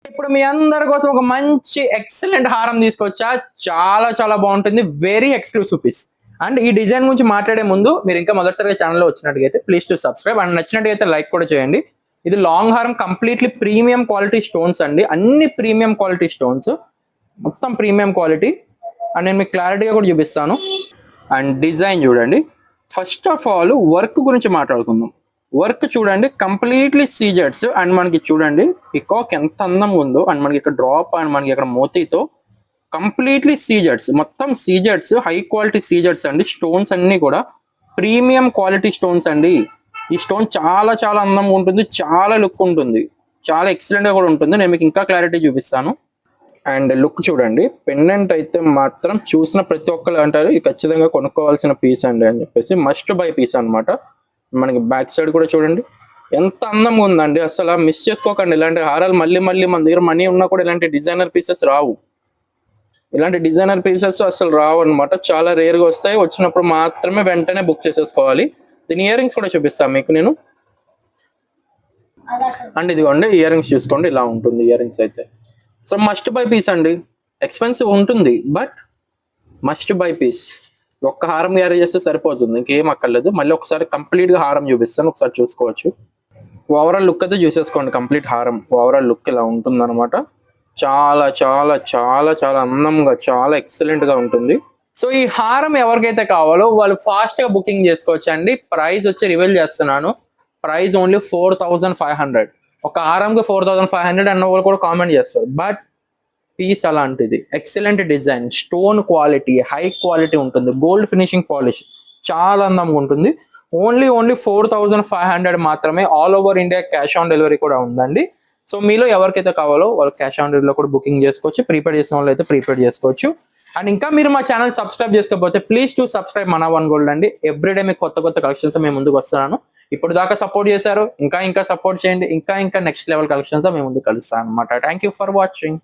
ఇప్పుడు మీ అందరి కోసం ఒక మంచి ఎక్సలెంట్ హారం తీసుకొచ్చా. చాలా చాలా బాగుంటుంది. Very exclusive piece. అండ్ ఈ డిజైన్ గురించి మాట్లాడే ముందు మీరు ఇంకా మొదటిసారిగా ఛానల్లో వచ్చినట్టుగైతే ప్లీజ్ టు సబ్స్క్రైబ్ అండ్ నచ్చినట్టుగైతే లైక్ కూడా చేయండి. ఇది లాంగ్ హారం కంప్లీట్లీ ప్రీమియం క్వాలిటీ స్టోన్స్ అండి. అన్ని ప్రీమియం క్వాలిటీ స్టోన్స్, మొత్తం ప్రీమియం క్వాలిటీ. అండ్ నేను మీకు క్లారిటీగా కూడా చూపిస్తాను. అండ్ డిజైన్ చూడండి. ఫస్ట్ ఆఫ్ ఆల్ వర్క్ గురించి మాట్లాడుకుందాం. వర్క్ చూడండి, కంప్లీట్లీ సీజెట్స్. అండ్ మనకి చూడండి పికాక్ ఎంత అందంగా ఉందో. అండ్ మనకి ఇక్కడ డ్రాప్ అండ్ మనకి ఇక్కడ మోతీతో కంప్లీట్లీ సీజెట్స్, మొత్తం సీజెట్స్, హై క్వాలిటీ సీజెట్స్ అండి. స్టోన్స్ అన్ని కూడా ప్రీమియం క్వాలిటీ స్టోన్స్ అండి. ఈ స్టోన్ చాలా చాలా అందంగా ఉంటుంది, చాలా లుక్ ఉంటుంది, చాలా ఎక్సలెంట్ గా కూడా ఉంటుంది. నేను మీకు ఇంకా క్లారిటీ చూపిస్తాను. అండ్ లుక్ చూడండి, పెండెంట్ అయితే మాత్రం చూసిన ప్రతి ఒక్కరు అంటారు ఇది ఖచ్చితంగా కొనుక్కోవాల్సిన పీస్ అండి అని చెప్పేసి. మస్ట్ బై పీస్ అనమాట. మనకి బ్యాక్ సైడ్ కూడా చూడండి ఎంత అందంగా ఉందండి. అసలు మిస్ చేసుకోకండి. ఇలాంటి హారాలు మళ్ళీ మళ్ళీ మన దగ్గర మనీ ఉన్నా కూడా ఇలాంటి డిజైనర్ పీసెస్ రావు. ఇలాంటి డిజైనర్ పీసెస్ అసలు రావు అనమాట. చాలా రేర్గా వస్తాయి. వచ్చినప్పుడు మాత్రమే వెంటనే బుక్ చేసేసుకోవాలి. దీని ఇయర్ రింగ్స్ కూడా చూపిస్తాను మీకు నేను. అండ్ ఇదిగోండి ఇయర్ రింగ్స్ చూసుకోండి, ఇలా ఉంటుంది ఇయర్ రింగ్స్ అయితే. సో మస్ట్ బై పీస్ అండి. ఎక్స్పెన్సివ్ ఉంటుంది బట్ మస్ట్ బై పీస్. ఒక్క హారం క్యారీ చేస్తే సరిపోతుంది, ఇంకేం అక్కర్లేదు. మళ్ళీ ఒకసారి కంప్లీట్గా హారం చూపిస్తాను, ఒకసారి చూసుకోవచ్చు. ఓవరాల్ లుక్ అయితే చూసేసుకోండి. కంప్లీట్ హారం ఓవరాల్ లుక్ ఇలా ఉంటుంది అనమాట. చాలా చాలా చాలా చాలా అందంగా, చాలా ఎక్సలెంట్గా ఉంటుంది. సో ఈ హారం ఎవరికైతే కావాలో వాళ్ళు ఫాస్ట్గా బుకింగ్ చేసుకోవచ్చు అండి. ప్రైస్ వచ్చి రివీల్ చేస్తున్నాను. Price only 4500. ఒక హారంకి 4500 అన్న వాళ్ళు కూడా కామెంట్ చేస్తారు. బట్ పీస్ అలాంటిది, excellent design, stone quality, high quality ఉంటుంది, గోల్డ్ ఫినిషింగ్ పాలిష్, చాలా అందంగా ఉంటుంది. ఓన్లీ 4500 మాత్రమే. All over India cash on delivery కూడా ఉందండి. సో మీలో ఎవరికైతే కావాలో వాళ్ళు క్యాష్ ఆన్ డెలివరీలో కూడా బుకింగ్ చేసుకోవచ్చు. ప్రీపేడ్ చేసిన వాళ్ళు అయితే ప్రీపేడ్ చేసుకోవచ్చు. అండ్ ఇంకా మీరు మా ఛానల్ సబ్స్క్రైబ్ చేసుకోకపోతే ప్లీజ్ టు సబ్స్క్రైబ్ మన వన్ గోల్డ్ అండి. ఎవ్రీడే మీకు కొత్త కొత్త కలెక్షన్స్ మేము ముందుకు వస్తున్నాను. ఇప్పుడు దాకా సపోర్ట్ చేశారు, ఇంకా ఇంకా సపోర్ట్ చేయండి. ఇంకా ఇంకా నెక్స్ట్ లెవెల్ కలెక్షన్స్ మేము ముందుకు కలుస్తాను అనమాట. Thank you for watching.